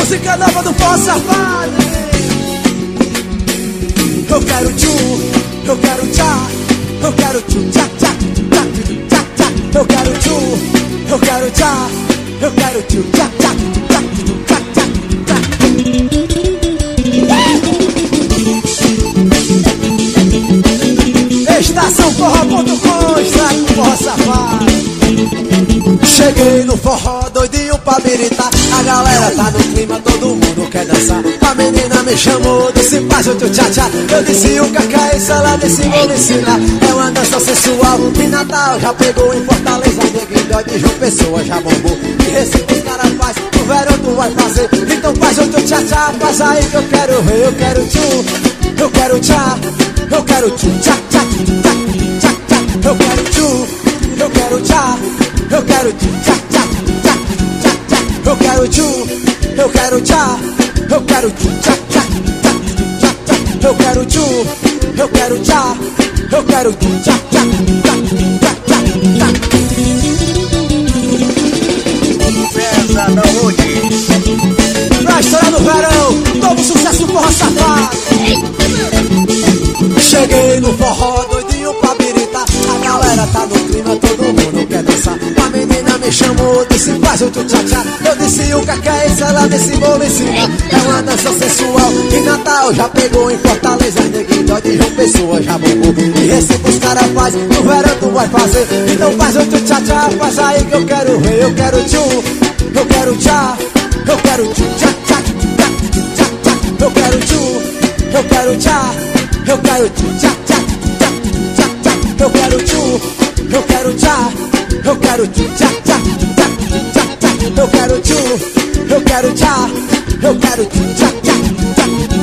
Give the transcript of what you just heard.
música nova do Forró Safado. Eu quero tchu, eu quero tchá, eu quero tchu, tchá, tchá, tchá, tchá, tchá. Eu quero tchu, eu quero tchá, eu quero tchu, tchá, tchá, tchá, tchá, tchá, tchá. Estação Forró.com, estraga o Forró Safado. Cheguei no forró doidinho pra biritar. A galera tá no clima, todo mundo quer dançar. A menina me chamou, disse faz o teu tchá-tchá. Eu disse o que é isso, ela disse vou lhe ensinar. É uma dança sensual, de Natal já pegou em Fortaleza. Neguinho de João Pessoa já bombou. E Recife os caras faz, no verão tu vai fazer. Então faz o teu tchá-tchá, faz aí que eu quero ver. Eu quero tchu, eu quero tchá, eu quero tchu, tchá, tchá, tchá, tchá, tchá. Eu quero tchu, eu quero tchá, eu quero tchu, tchá, tchá, tchá, tchá, tchá. Eu quero tchu, eu quero tchá, eu quero tchu, tchá, tchá, tchá, tchá, tchá. Eu quero tchu, eu quero tchá, eu quero tchu, tchá, tchá, tchá, tchá, tchá, tchá. Peça da Rude. Pra estourar no verão, novo sucesso Forró Safado. Cheguei no forró doidinho pra biritar. A galera tá no clima, todo mundo quer dançar. A menina me chamou, disse faz o tchá-tchá. Eu disse o que é isso, ela disse vou lhe ensinar. É uma dança sensual, em Natal já pegou em Fortaleza. Neguinho de João Pessoa já bombou. E Recife os caras faz, no verão tu vai fazer. Então faz o tchá-tchá, faz aí que eu quero ver. Eu quero tchu, eu quero tchá, eu quero tchu, tchá, tchá, tchá, tchá, tchá. Eu quero tchu, eu quero tchá, eu quero tchu, tchá, tchá, tchá, tchá, tchá. Eu quero tchu, eu quero tchá, eu quero tchu, tchá, tchá, tchá, tchá, tchá. Eu quero tchu, eu quero tchá, eu quero tchu, tchá, tchá, tchá,